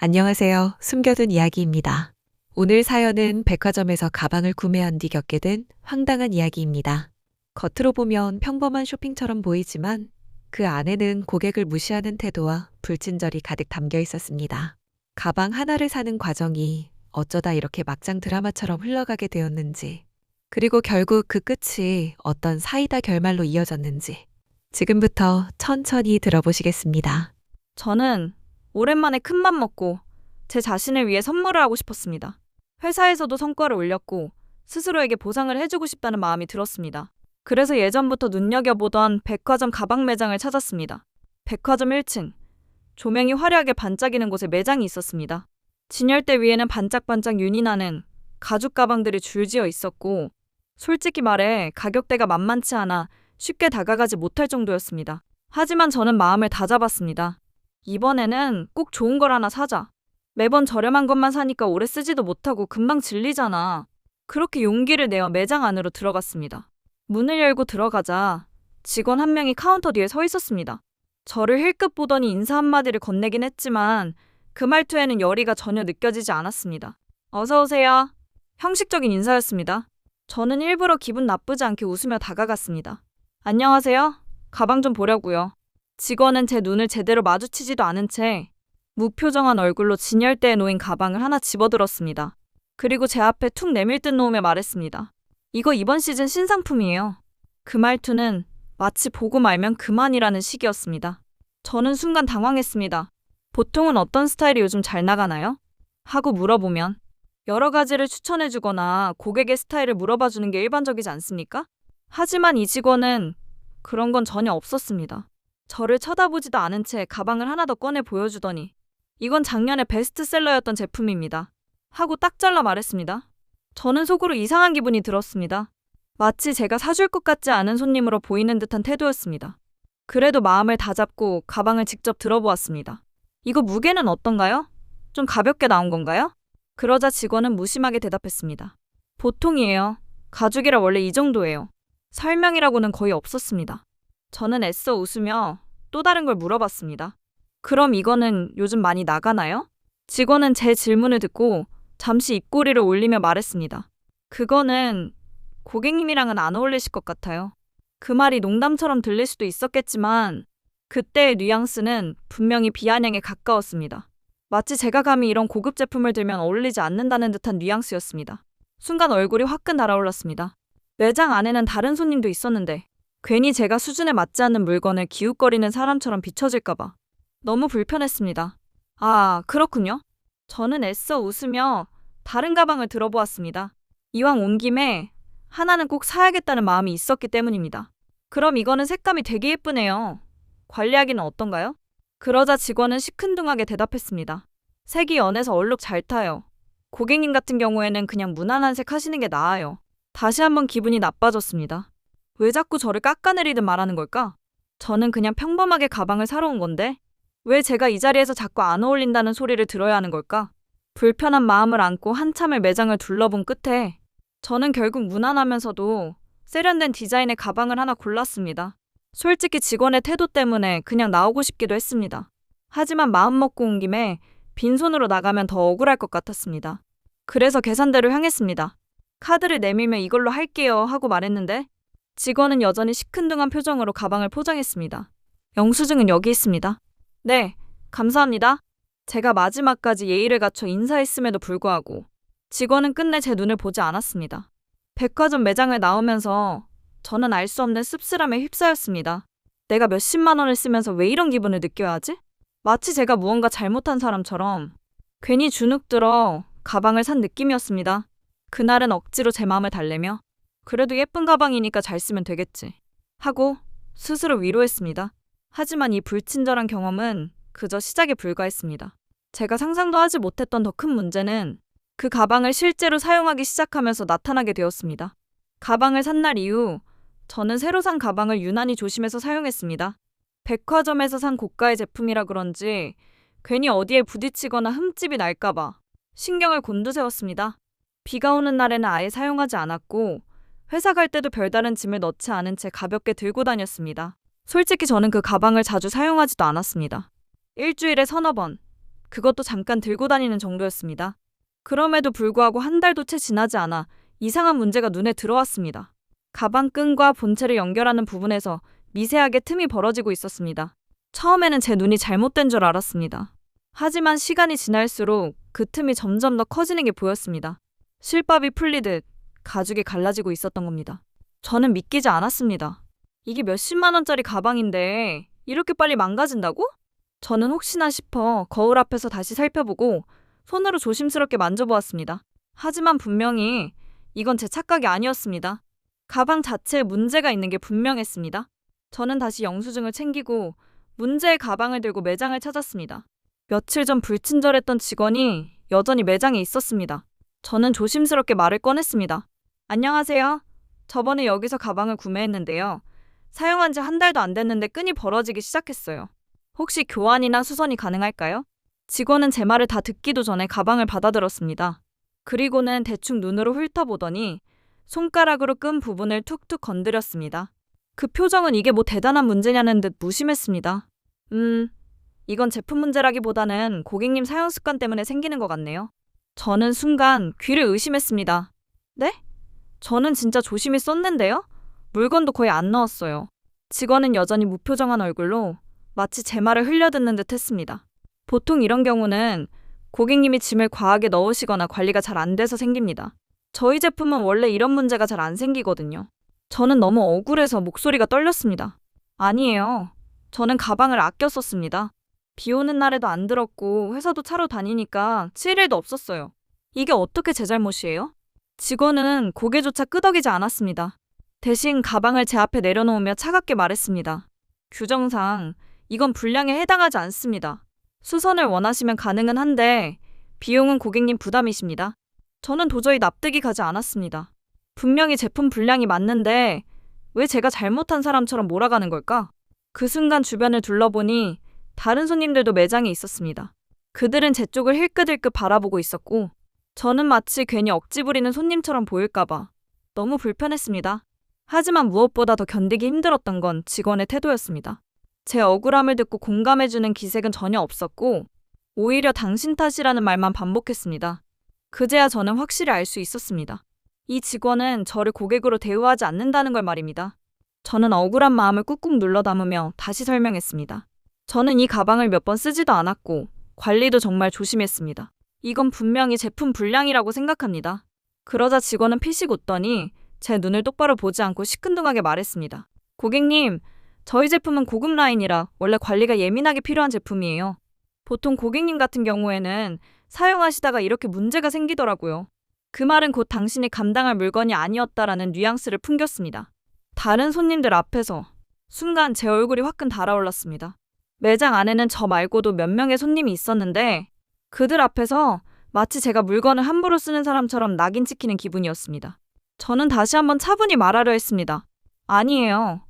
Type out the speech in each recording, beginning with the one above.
안녕하세요. 숨겨둔 이야기입니다. 오늘 사연은 백화점에서 가방을 구매한 뒤 겪게 된 황당한 이야기입니다. 겉으로 보면 평범한 쇼핑처럼 보이지만 그 안에는 고객을 무시하는 태도와 불친절이 가득 담겨 있었습니다. 가방 하나를 사는 과정이 어쩌다 이렇게 막장 드라마처럼 흘러가게 되었는지, 그리고 결국 그 끝이 어떤 사이다 결말로 이어졌는지, 지금부터 천천히 들어보시겠습니다. 저는 오랜만에 큰맘 먹고 제 자신을 위해 선물을 하고 싶었습니다. 회사에서도 성과를 올렸고 스스로에게 보상을 해주고 싶다는 마음이 들었습니다. 그래서 예전부터 눈여겨보던 백화점 가방 매장을 찾았습니다. 백화점 1층, 조명이 화려하게 반짝이는 곳에 매장이 있었습니다. 진열대 위에는 반짝반짝 윤이 나는 가죽 가방들이 줄지어 있었고, 솔직히 말해 가격대가 만만치 않아 쉽게 다가가지 못할 정도였습니다. 하지만 저는 마음을 다잡았습니다. 이번에는 꼭 좋은 걸 하나 사자. 매번 저렴한 것만 사니까 오래 쓰지도 못하고 금방 질리잖아. 그렇게 용기를 내어 매장 안으로 들어갔습니다. 문을 열고 들어가자 직원 한 명이 카운터 뒤에 서 있었습니다. 저를 힐끗 보더니 인사 한마디를 건네긴 했지만 그 말투에는 열의가 전혀 느껴지지 않았습니다. 어서 오세요. 형식적인 인사였습니다. 저는 일부러 기분 나쁘지 않게 웃으며 다가갔습니다. 안녕하세요. 가방 좀 보려고요. 직원은 제 눈을 제대로 마주치지도 않은 채 무표정한 얼굴로 진열대에 놓인 가방을 하나 집어들었습니다. 그리고 제 앞에 툭 내밀듯 놓으며 말했습니다. 이거 이번 시즌 신상품이에요. 그 말투는 마치 보고 말면 그만이라는 식이었습니다. 저는 순간 당황했습니다. 보통은 어떤 스타일이 요즘 잘 나가나요? 하고 물어보면 여러 가지를 추천해주거나 고객의 스타일을 물어봐주는 게 일반적이지 않습니까? 하지만 이 직원은 그런 건 전혀 없었습니다. 저를 쳐다보지도 않은 채 가방을 하나 더 꺼내 보여주더니 이건 작년에 베스트셀러였던 제품입니다. 하고 딱 잘라 말했습니다. 저는 속으로 이상한 기분이 들었습니다. 마치 제가 사줄 것 같지 않은 손님으로 보이는 듯한 태도였습니다. 그래도 마음을 다잡고 가방을 직접 들어보았습니다. 이거 무게는 어떤가요? 좀 가볍게 나온 건가요? 그러자 직원은 무심하게 대답했습니다. 보통이에요. 가죽이라 원래 이 정도예요. 설명이라고는 거의 없었습니다. 저는 애써 웃으며 또 다른 걸 물어봤습니다. 그럼 이거는 요즘 많이 나가나요? 직원은 제 질문을 듣고 잠시 입꼬리를 올리며 말했습니다. 그거는 고객님이랑은 안 어울리실 것 같아요. 그 말이 농담처럼 들릴 수도 있었겠지만 그때의 뉘앙스는 분명히 비아냥에 가까웠습니다. 마치 제가 감히 이런 고급 제품을 들면 어울리지 않는다는 듯한 뉘앙스였습니다. 순간 얼굴이 화끈 달아올랐습니다. 매장 안에는 다른 손님도 있었는데 괜히 제가 수준에 맞지 않는 물건을 기웃거리는 사람처럼 비춰질까봐 너무 불편했습니다. 아, 그렇군요. 저는 애써 웃으며 다른 가방을 들어보았습니다. 이왕 온 김에 하나는 꼭 사야겠다는 마음이 있었기 때문입니다. 그럼 이거는 색감이 되게 예쁘네요. 관리하기는 어떤가요? 그러자 직원은 시큰둥하게 대답했습니다. 색이 연해서 얼룩 잘 타요. 고객님 같은 경우에는 그냥 무난한 색 하시는 게 나아요. 다시 한번 기분이 나빠졌습니다. 왜 자꾸 저를 깎아내리듯 말하는 걸까? 저는 그냥 평범하게 가방을 사러 온 건데 왜 제가 이 자리에서 자꾸 안 어울린다는 소리를 들어야 하는 걸까? 불편한 마음을 안고 한참을 매장을 둘러본 끝에 저는 결국 무난하면서도 세련된 디자인의 가방을 하나 골랐습니다. 솔직히 직원의 태도 때문에 그냥 나오고 싶기도 했습니다. 하지만 마음먹고 온 김에 빈손으로 나가면 더 억울할 것 같았습니다. 그래서 계산대로 향했습니다. 카드를 내밀며 이걸로 할게요 하고 말했는데 직원은 여전히 시큰둥한 표정으로 가방을 포장했습니다. 영수증은 여기 있습니다. 네, 감사합니다. 제가 마지막까지 예의를 갖춰 인사했음에도 불구하고 직원은 끝내 제 눈을 보지 않았습니다. 백화점 매장을 나오면서 저는 알 수 없는 씁쓸함에 휩싸였습니다. 내가 몇십만 원을 쓰면서 왜 이런 기분을 느껴야 하지? 마치 제가 무언가 잘못한 사람처럼 괜히 주눅들어 가방을 산 느낌이었습니다. 그날은 억지로 제 마음을 달래며 그래도 예쁜 가방이니까 잘 쓰면 되겠지 하고 스스로 위로했습니다. 하지만 이 불친절한 경험은 그저 시작에 불과했습니다. 제가 상상도 하지 못했던 더 큰 문제는 그 가방을 실제로 사용하기 시작하면서 나타나게 되었습니다. 가방을 산 날 이후 저는 새로 산 가방을 유난히 조심해서 사용했습니다. 백화점에서 산 고가의 제품이라 그런지 괜히 어디에 부딪히거나 흠집이 날까봐 신경을 곤두세웠습니다. 비가 오는 날에는 아예 사용하지 않았고 회사 갈 때도 별다른 짐을 넣지 않은 채 가볍게 들고 다녔습니다. 솔직히 저는 그 가방을 자주 사용하지도 않았습니다. 일주일에 서너 번, 그것도 잠깐 들고 다니는 정도였습니다. 그럼에도 불구하고 한 달도 채 지나지 않아 이상한 문제가 눈에 들어왔습니다. 가방 끈과 본체를 연결하는 부분에서 미세하게 틈이 벌어지고 있었습니다. 처음에는 제 눈이 잘못된 줄 알았습니다. 하지만 시간이 지날수록 그 틈이 점점 더 커지는 게 보였습니다. 실밥이 풀리듯 가죽이 갈라지고 있었던 겁니다. 저는 믿기지 않았습니다. 이게 몇십만 원짜리 가방인데 이렇게 빨리 망가진다고? 저는 혹시나 싶어 거울 앞에서 다시 살펴보고 손으로 조심스럽게 만져보았습니다. 하지만 분명히 이건 제 착각이 아니었습니다. 가방 자체에 문제가 있는 게 분명했습니다. 저는 다시 영수증을 챙기고 문제의 가방을 들고 매장을 찾았습니다. 며칠 전 불친절했던 직원이 여전히 매장에 있었습니다. 저는 조심스럽게 말을 꺼냈습니다. 안녕하세요. 저번에 여기서 가방을 구매했는데요. 사용한 지 한 달도 안 됐는데 끈이 벌어지기 시작했어요. 혹시 교환이나 수선이 가능할까요? 직원은 제 말을 다 듣기도 전에 가방을 받아들었습니다. 그리고는 대충 눈으로 훑어보더니 손가락으로 끈 부분을 툭툭 건드렸습니다. 그 표정은 이게 뭐 대단한 문제냐는 듯 무심했습니다. 이건 제품 문제라기보다는 고객님 사용 습관 때문에 생기는 것 같네요. 저는 순간 귀를 의심했습니다. 네? 저는 진짜 조심히 썼는데요? 물건도 거의 안 넣었어요. 직원은 여전히 무표정한 얼굴로 마치 제 말을 흘려듣는 듯 했습니다. 보통 이런 경우는 고객님이 짐을 과하게 넣으시거나 관리가 잘 안 돼서 생깁니다. 저희 제품은 원래 이런 문제가 잘 안 생기거든요. 저는 너무 억울해서 목소리가 떨렸습니다. 아니에요. 저는 가방을 아껴 썼습니다. 비 오는 날에도 안 들었고 회사도 차로 다니니까 칠 일도 없었어요. 이게 어떻게 제 잘못이에요? 직원은 고개조차 끄덕이지 않았습니다. 대신 가방을 제 앞에 내려놓으며 차갑게 말했습니다. 규정상 이건 불량에 해당하지 않습니다. 수선을 원하시면 가능은 한데 비용은 고객님 부담이십니다. 저는 도저히 납득이 가지 않았습니다. 분명히 제품 불량이 맞는데 왜 제가 잘못한 사람처럼 몰아가는 걸까? 그 순간 주변을 둘러보니 다른 손님들도 매장에 있었습니다. 그들은 제 쪽을 힐끗힐끗 바라보고 있었고 저는 마치 괜히 억지 부리는 손님처럼 보일까봐 너무 불편했습니다. 하지만 무엇보다 더 견디기 힘들었던 건 직원의 태도였습니다. 제 억울함을 듣고 공감해주는 기색은 전혀 없었고 오히려 당신 탓이라는 말만 반복했습니다. 그제야 저는 확실히 알 수 있었습니다. 이 직원은 저를 고객으로 대우하지 않는다는 걸 말입니다. 저는 억울한 마음을 꾹꾹 눌러 담으며 다시 설명했습니다. 저는 이 가방을 몇 번 쓰지도 않았고 관리도 정말 조심했습니다. 이건 분명히 제품 불량이라고 생각합니다. 그러자 직원은 피식 웃더니 제 눈을 똑바로 보지 않고 시큰둥하게 말했습니다. 고객님, 저희 제품은 고급 라인이라 원래 관리가 예민하게 필요한 제품이에요. 보통 고객님 같은 경우에는 사용하시다가 이렇게 문제가 생기더라고요. 그 말은 곧 당신이 감당할 물건이 아니었다라는 뉘앙스를 풍겼습니다. 다른 손님들 앞에서 순간 제 얼굴이 화끈 달아올랐습니다. 매장 안에는 저 말고도 몇 명의 손님이 있었는데 그들 앞에서 마치 제가 물건을 함부로 쓰는 사람처럼 낙인 찍히는 기분이었습니다. 저는 다시 한번 차분히 말하려 했습니다. 아니에요.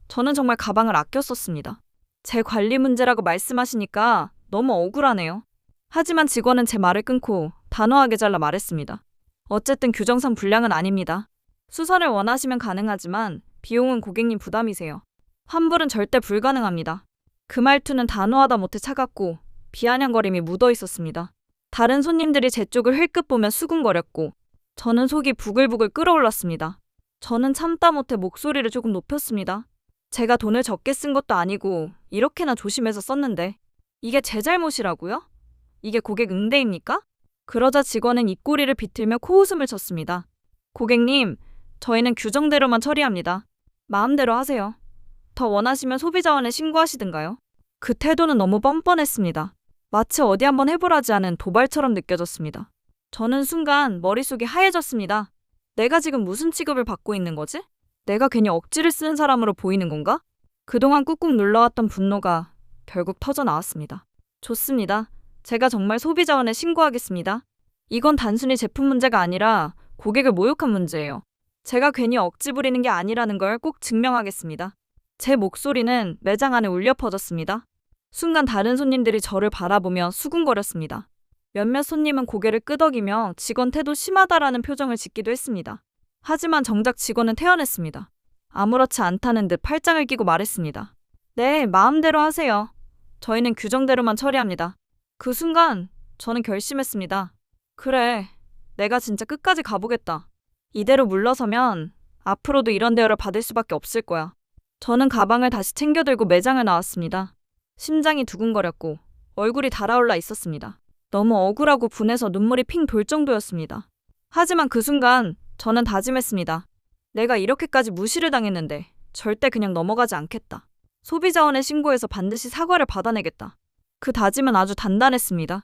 저는 정말 가방을 아껴 썼습니다. 제 관리 문제라고 말씀하시니까 너무 억울하네요. 하지만 직원은 제 말을 끊고 단호하게 잘라 말했습니다. 어쨌든 규정상 불량은 아닙니다. 수선을 원하시면 가능하지만 비용은 고객님 부담이세요. 환불은 절대 불가능합니다. 그 말투는 단호하다 못해 차갑고 비아냥거림이 묻어 있었습니다. 다른 손님들이 제 쪽을 힐끗 보며 수군거렸고 저는 속이 부글부글 끓어올랐습니다. 저는 참다 못해 목소리를 조금 높였습니다. 제가 돈을 적게 쓴 것도 아니고 이렇게나 조심해서 썼는데 이게 제 잘못이라고요? 이게 고객 응대입니까? 그러자 직원은 입꼬리를 비틀며 코웃음을 쳤습니다. 고객님, 저희는 규정대로만 처리합니다. 마음대로 하세요. 더 원하시면 소비자원에 신고하시든가요. 그 태도는 너무 뻔뻔했습니다. 마치 어디 한번 해보라지 않은 도발처럼 느껴졌습니다. 저는 순간 머릿속이 하얘졌습니다. 내가 지금 무슨 취급을 받고 있는 거지? 내가 괜히 억지를 쓰는 사람으로 보이는 건가? 그동안 꾹꾹 눌러왔던 분노가 결국 터져 나왔습니다. 좋습니다. 제가 정말 소비자원에 신고하겠습니다. 이건 단순히 제품 문제가 아니라 고객을 모욕한 문제예요. 제가 괜히 억지 부리는 게 아니라는 걸 꼭 증명하겠습니다. 제 목소리는 매장 안에 울려 퍼졌습니다. 순간 다른 손님들이 저를 바라보며 수군거렸습니다. 몇몇 손님은 고개를 끄덕이며 직원 태도 심하다라는 표정을 짓기도 했습니다. 하지만 정작 직원은 태연했습니다. 아무렇지 않다는 듯 팔짱을 끼고 말했습니다. 네, 마음대로 하세요. 저희는 규정대로만 처리합니다. 그 순간 저는 결심했습니다. 그래, 내가 진짜 끝까지 가보겠다. 이대로 물러서면 앞으로도 이런 대우를 받을 수밖에 없을 거야. 저는 가방을 다시 챙겨 들고 매장을 나왔습니다. 심장이 두근거렸고 얼굴이 달아올라 있었습니다. 너무 억울하고 분해서 눈물이 핑 돌 정도였습니다. 하지만 그 순간 저는 다짐했습니다. 내가 이렇게까지 무시를 당했는데 절대 그냥 넘어가지 않겠다. 소비자원에 신고해서 반드시 사과를 받아내겠다. 그 다짐은 아주 단단했습니다.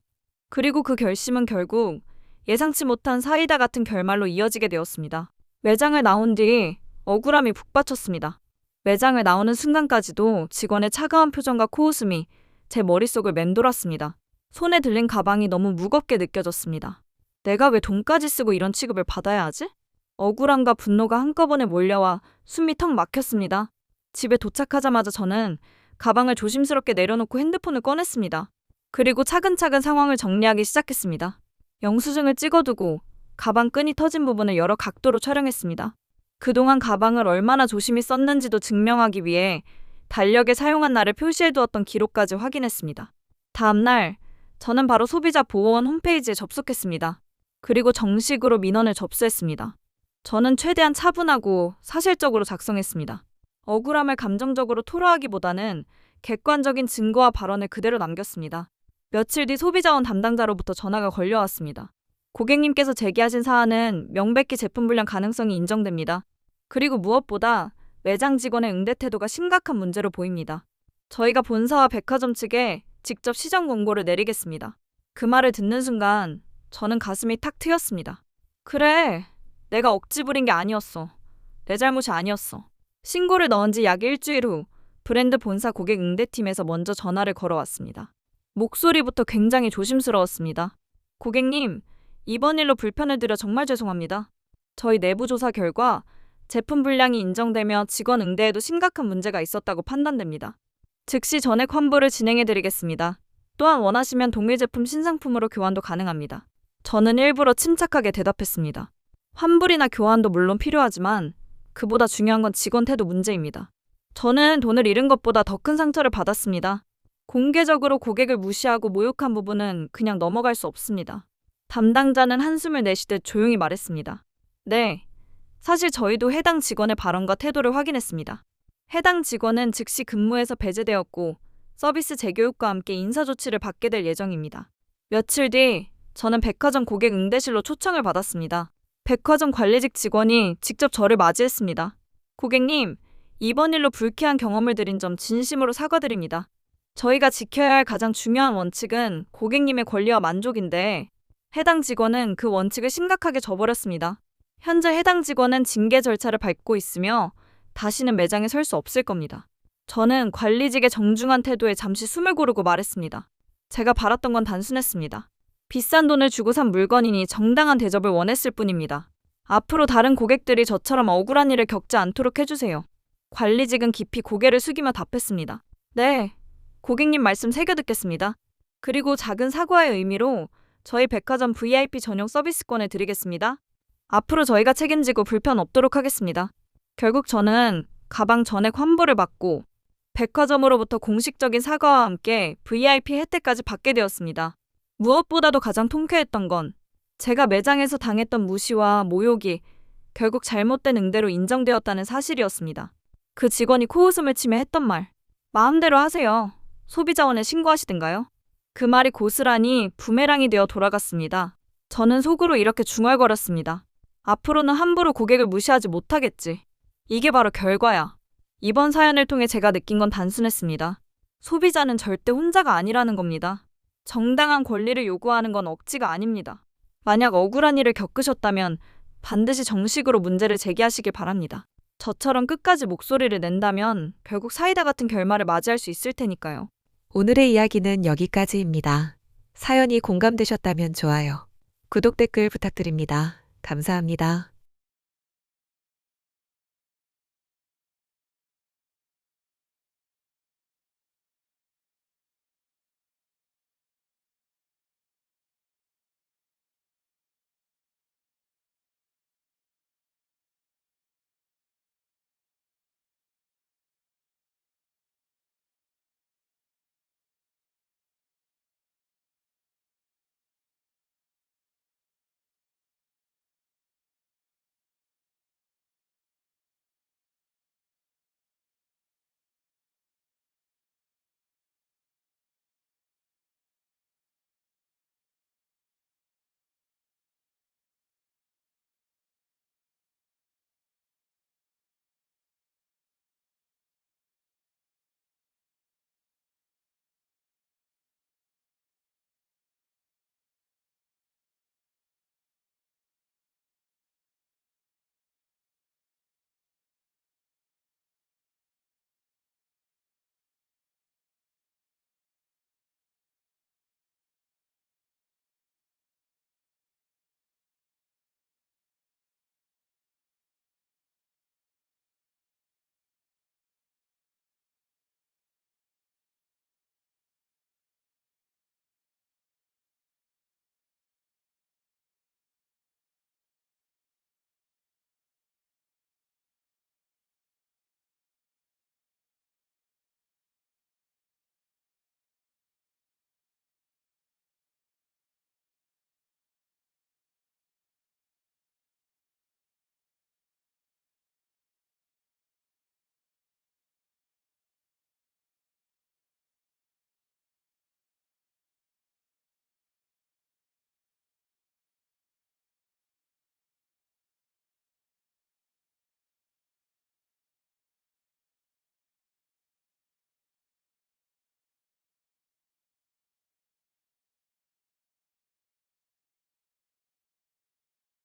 그리고 그 결심은 결국 예상치 못한 사이다 같은 결말로 이어지게 되었습니다. 매장을 나온 뒤 억울함이 북받쳤습니다. 매장을 나오는 순간까지도 직원의 차가운 표정과 코웃음이 제 머릿속을 맴돌았습니다. 손에 들린 가방이 너무 무겁게 느껴졌습니다. 내가 왜 돈까지 쓰고 이런 취급을 받아야 하지? 억울함과 분노가 한꺼번에 몰려와 숨이 턱 막혔습니다. 집에 도착하자마자 저는 가방을 조심스럽게 내려놓고 핸드폰을 꺼냈습니다. 그리고 차근차근 상황을 정리하기 시작했습니다. 영수증을 찍어두고 가방 끈이 터진 부분을 여러 각도로 촬영했습니다. 그동안 가방을 얼마나 조심히 썼는지도 증명하기 위해 달력에 사용한 날을 표시해두었던 기록까지 확인했습니다. 다음날 저는 바로 소비자 보호원 홈페이지에 접속했습니다. 그리고 정식으로 민원을 접수했습니다. 저는 최대한 차분하고 사실적으로 작성했습니다. 억울함을 감정적으로 토로하기보다는 객관적인 증거와 발언을 그대로 남겼습니다. 며칠 뒤 소비자원 담당자로부터 전화가 걸려왔습니다. 고객님께서 제기하신 사안은 명백히 제품 불량 가능성이 인정됩니다. 그리고 무엇보다 매장 직원의 응대 태도가 심각한 문제로 보입니다. 저희가 본사와 백화점 측에 직접 시정 권고를 내리겠습니다. 그 말을 듣는 순간 저는 가슴이 탁 트였습니다. 그래, 내가 억지 부린 게 아니었어. 내 잘못이 아니었어. 신고를 넣은 지 약 일주일 후 브랜드 본사 고객 응대팀에서 먼저 전화를 걸어왔습니다. 목소리부터 굉장히 조심스러웠습니다. 고객님, 이번 일로 불편을 드려 정말 죄송합니다. 저희 내부 조사 결과 제품 불량이 인정되며 직원 응대에도 심각한 문제가 있었다고 판단됩니다. 즉시 전액 환불을 진행해드리겠습니다. 또한 원하시면 동일 제품 신상품으로 교환도 가능합니다. 저는 일부러 침착하게 대답했습니다. 환불이나 교환도 물론 필요하지만 그보다 중요한 건 직원 태도 문제입니다. 저는 돈을 잃은 것보다 더 큰 상처를 받았습니다. 공개적으로 고객을 무시하고 모욕한 부분은 그냥 넘어갈 수 없습니다. 담당자는 한숨을 내쉬듯 조용히 말했습니다. 네, 사실 저희도 해당 직원의 발언과 태도를 확인했습니다. 해당 직원은 즉시 근무에서 배제되었고 서비스 재교육과 함께 인사조치를 받게 될 예정입니다. 며칠 뒤 저는 백화점 고객 응대실로 초청을 받았습니다. 백화점 관리직 직원이 직접 저를 맞이했습니다. 고객님, 이번 일로 불쾌한 경험을 드린 점 진심으로 사과드립니다. 저희가 지켜야 할 가장 중요한 원칙은 고객님의 권리와 만족인데 해당 직원은 그 원칙을 심각하게 저버렸습니다. 현재 해당 직원은 징계 절차를 밟고 있으며 다시는 매장에 설 수 없을 겁니다. 저는 관리직의 정중한 태도에 잠시 숨을 고르고 말했습니다. 제가 바랐던 건 단순했습니다. 비싼 돈을 주고 산 물건이니 정당한 대접을 원했을 뿐입니다. 앞으로 다른 고객들이 저처럼 억울한 일을 겪지 않도록 해주세요. 관리직은 깊이 고개를 숙이며 답했습니다. 네, 고객님 말씀 새겨 듣겠습니다. 그리고 작은 사과의 의미로 저희 백화점 VIP 전용 서비스권을 드리겠습니다. 앞으로 저희가 책임지고 불편 없도록 하겠습니다. 결국 저는 가방 전액 환불을 받고 백화점으로부터 공식적인 사과와 함께 VIP 혜택까지 받게 되었습니다. 무엇보다도 가장 통쾌했던 건 제가 매장에서 당했던 무시와 모욕이 결국 잘못된 응대로 인정되었다는 사실이었습니다. 그 직원이 코웃음을 치며 했던 말, 마음대로 하세요. 소비자원에 신고하시든가요? 그 말이 고스란히 부메랑이 되어 돌아갔습니다. 저는 속으로 이렇게 중얼거렸습니다. 앞으로는 함부로 고객을 무시하지 못하겠지. 이게 바로 결과야. 이번 사연을 통해 제가 느낀 건 단순했습니다. 소비자는 절대 혼자가 아니라는 겁니다. 정당한 권리를 요구하는 건 억지가 아닙니다. 만약 억울한 일을 겪으셨다면 반드시 정식으로 문제를 제기하시길 바랍니다. 저처럼 끝까지 목소리를 낸다면 결국 사이다 같은 결말을 맞이할 수 있을 테니까요. 오늘의 이야기는 여기까지입니다. 사연이 공감되셨다면 좋아요. 구독 댓글 부탁드립니다. 감사합니다.